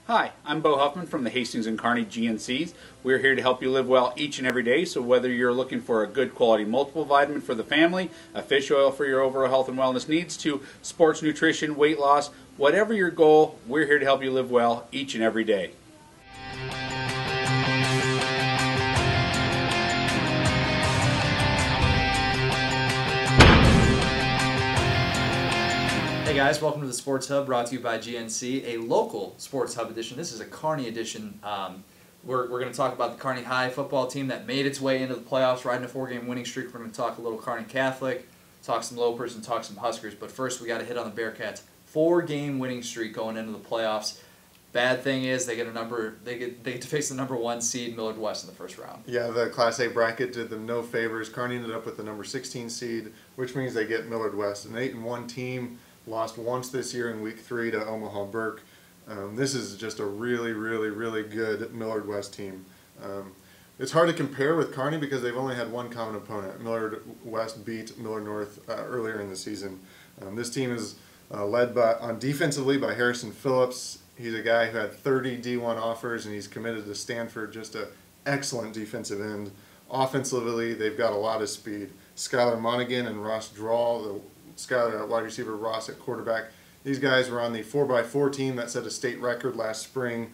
Hi, I'm Beau Huffman from the Hastings and Kearney GNCs. We're here to help you live well each and every day, so whether you're looking for a good quality multiple vitamin for the family, a fish oil for your overall health and wellness needs, to sports nutrition, weight loss, whatever your goal, we're here to help you live well each and every day. Hey guys, welcome to the Sports Hub, brought to you by GNC, a local Sports Hub edition. This is a Kearney edition. We're going to talk about the Kearney High football team that made its way into the playoffs, riding a 4-game winning streak. We're going to talk a little Kearney Catholic, talk some Lopers, and talk some Huskers. But first, we got to hit on the Bearcats' 4-game winning streak going into the playoffs. Bad thing is they get to face the number 1 seed, Millard West, in the first round. Yeah, the Class A bracket did them no favors. Kearney ended up with the number 16 seed, which means they get Millard West, an 8-1 team. Lost once this year in Week 3 to Omaha Burke. This is just a really, really, really good Millard West team. It's hard to compare with Kearney because they've only had one common opponent. Millard West beat Millard North earlier in the season. This team is led defensively by Harrison Phillips. He's a guy who had 30 D1 offers, and he's committed to Stanford. Just an excellent defensive end. Offensively, they've got a lot of speed. Skylar Monaghan and Ross Drawl, Skylar at wide receiver, Ross at quarterback. These guys were on the 4x4 team that set a state record last spring.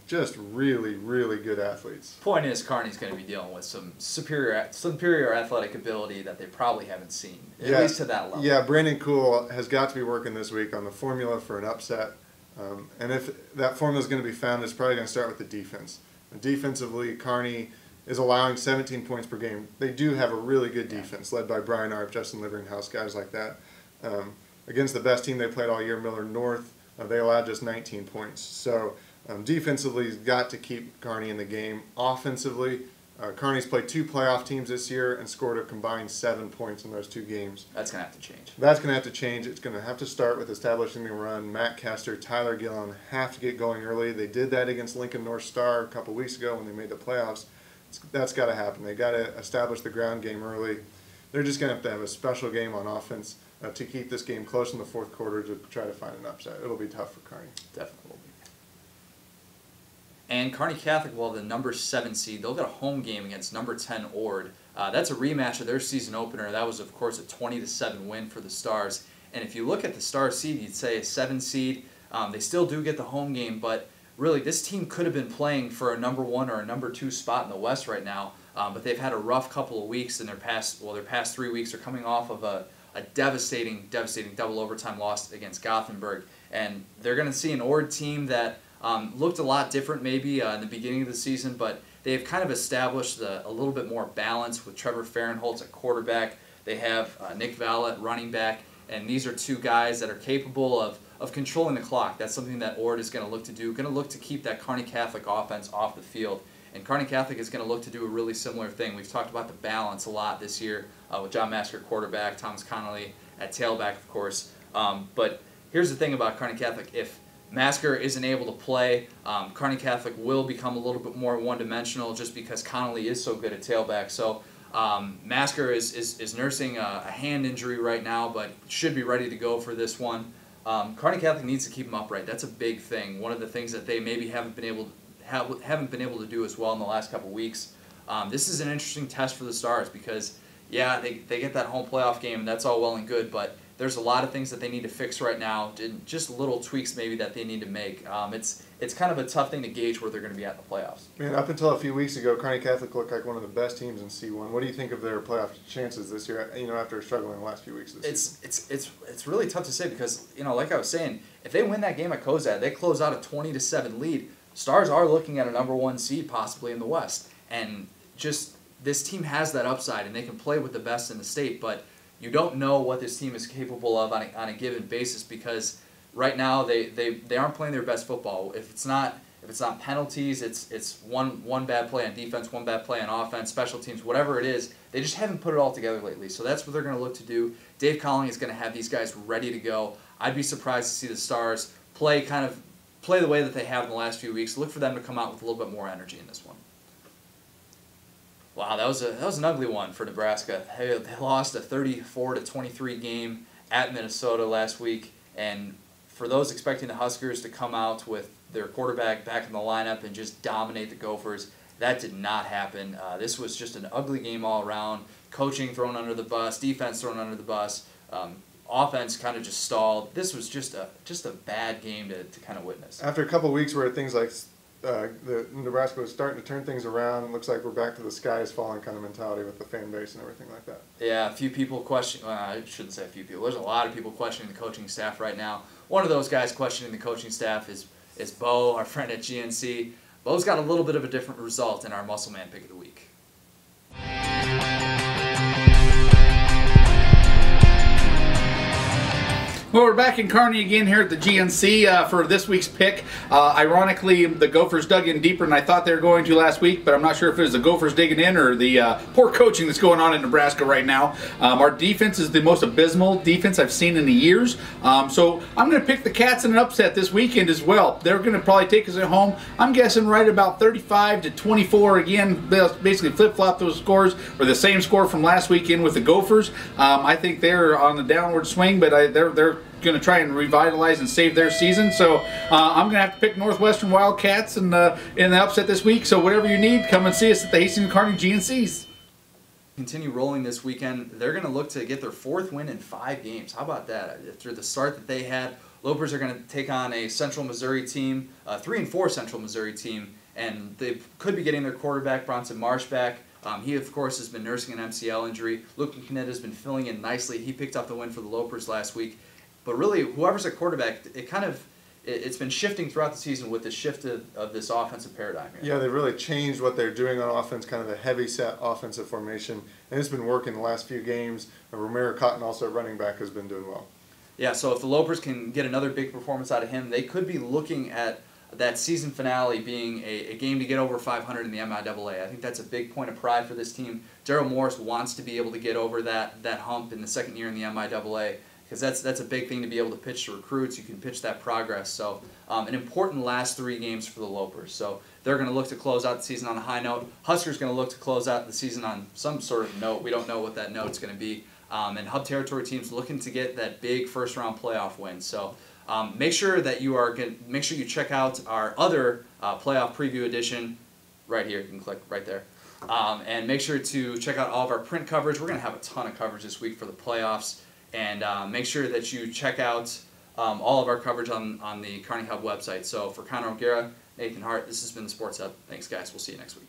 Just really, really good athletes. Point is, Kearney's going to be dealing with some superior athletic ability that they probably haven't seen, at least to that level. Yeah, Brandon Cool has got to be working this week on the formula for an upset. And if that formula is going to be found, it's probably going to start with the defense. Defensively, Kearney is allowing 17 points per game. They do have a really good defense, led by Brian Arp, Justin Liveringhouse, guys like that. Against the best team they played all year, Millard North, they allowed just 19 points. So defensively, he's got to keep Kearney in the game. Offensively, Kearney's played 2 playoff teams this year and scored a combined 7 points in those 2 games. That's going to have to change. That's going to have to change. It's going to have to start with establishing the run. Matt Koester, Tyler Gillen have to get going early. They did that against Lincoln North Star a couple weeks ago when they made the playoffs. That's got to happen. They got to establish the ground game early. They're just going to have a special game on offense to keep this game close in the fourth quarter to try to find an upset. It'll be tough for Kearney. Definitely will be. And Kearney Catholic will have the number 7 seed. They'll get a home game against number 10 Ord. That's a rematch of their season opener. That was, of course, a 20-7 win for the Stars. And if you look at the Stars seed, you'd say a 7 seed. They still do get the home game, but really, this team could have been playing for a number 1 or a number 2 spot in the West right now, but they've had a rough couple of weeks in their past 3 weeks. They're coming off of a devastating double overtime loss against Gothenburg, and they're going to see an Ord team that looked a lot different maybe in the beginning of the season, but they've kind of established a little bit more balance with Trevor Fahrenholtz at quarterback. They have Nick Valla at running back, and these are 2 guys that are capable of controlling the clock. That's something that Ord is going to look to do, going to look to keep that Kearney Catholic offense off the field. And Kearney Catholic is going to look to do a really similar thing. We've talked about the balance a lot this year with John Masker quarterback, Thomas Connolly at tailback, of course. But here's the thing about Kearney Catholic. If Masker isn't able to play, Kearney Catholic will become a little bit more one-dimensional just because Connolly is so good at tailback. So Masker is nursing a hand injury right now, but should be ready to go for this one. Kearney Catholic needs to keep him upright. That's a big thing. One of the things that they maybe haven't been able to do as well in the last couple weeks. This is an interesting test for the Stars because, yeah, they get that home playoff game, and that's all well and good, but there's a lot of things that they need to fix right now, just little tweaks maybe that they need to make. It's kind of a tough thing to gauge where they're going to be at in the playoffs. Man, up until a few weeks ago, Kearney Catholic looked like one of the best teams in C1. What do you think of their playoff chances this year? After struggling the last few weeks of the season. It's really tough to say because like I was saying, if they win that game at Koester, they close out a 20-7 lead. Stars are looking at a number 1 seed possibly in the West, and just this team has that upside, and they can play with the best in the state, but you don't know what this team is capable of on a given basis because right now they aren't playing their best football. If it's not penalties, it's one bad play on defense, 1 bad play on offense, special teams, whatever it is. They just haven't put it all together lately. So that's what they're going to look to do. Dave Colling is going to have these guys ready to go. I'd be surprised to see the Stars play the way that they have in the last few weeks. Look for them to come out with a little bit more energy in this one. Wow, that was an ugly one for Nebraska. They lost a 34-23 game at Minnesota last week, and for those expecting the Huskers to come out with their quarterback back in the lineup and just dominate the Gophers, that did not happen. This was just an ugly game all around. Coaching thrown under the bus, defense thrown under the bus, offense kind of just stalled. This was just a bad game to kind of witness. After a couple of weeks where things like the Nebraska was starting to turn things around, looks like we're back to the sky is falling kind of mentality with the fan base and everything like that. Yeah, a few people question. Well, I shouldn't say a few people. There's a lot of people questioning the coaching staff right now. One of those guys questioning the coaching staff is Beau, our friend at GNC. Beau's got a little bit of a different result in our Muscle Man Pick of the Week. Well, we're back in Kearney again here at the GNC for this week's pick. Ironically, the Gophers dug in deeper than I thought they were going to last week, but I'm not sure if it was the Gophers digging in or the poor coaching that's going on in Nebraska right now. Our defense is the most abysmal defense I've seen in years. So I'm going to pick the Cats in an upset this weekend as well. They're going to probably take us at home. I'm guessing right about 35-24. Again, they'll basically flip-flop those scores, or the same score from last weekend with the Gophers. I think they're on the downward swing, but they're going to try and revitalize and save their season. So I'm going to have to pick Northwestern Wildcats in the upset this week. So whatever you need, come and see us at the Hastings Kearney GNCs. Continue rolling this weekend. They're going to look to get their 4th win in 5 games. How about that? After the start that they had, Lopers are going to take on a Central Missouri team, a 3-4 Central Missouri team, and they could be getting their quarterback, Bronson Marsh, back. He, of course, has been nursing an MCL injury. Luke McNett has been filling in nicely. He picked up the win for the Lopers last week. But really, whoever's at quarterback, it's been shifting throughout the season with the shift of this offensive paradigm here. Yeah, they really changed what they're doing on offense, kind of the heavy-set offensive formation, and it's been working the last few games. Romero Cotton, also at running back, has been doing well. Yeah, so if the Lopers can get another big performance out of him, they could be looking at that season finale being a game to get over 500 in the MIAA. I think that's a big point of pride for this team. Daryl Morris wants to be able to get over that hump in the second year in the MIAA, because that's a big thing to be able to pitch to recruits. You can pitch that progress. So an important last 3 games for the Lopers. So they're going to look to close out the season on a high note. Huskers going to look to close out the season on some sort of note. We don't know what that note's going to be. And Hub Territory teams looking to get that big first-round playoff win. So make sure that make sure you check out our other playoff preview edition right here. You can click right there. And make sure to check out all of our print coverage. We're going to have a ton of coverage this week for the playoffs. And make sure that you check out all of our coverage on the Kearney Hub website. So for Connor O'Gara, Nathan Hart, this has been the Sports Hub. Thanks, guys. We'll see you next week.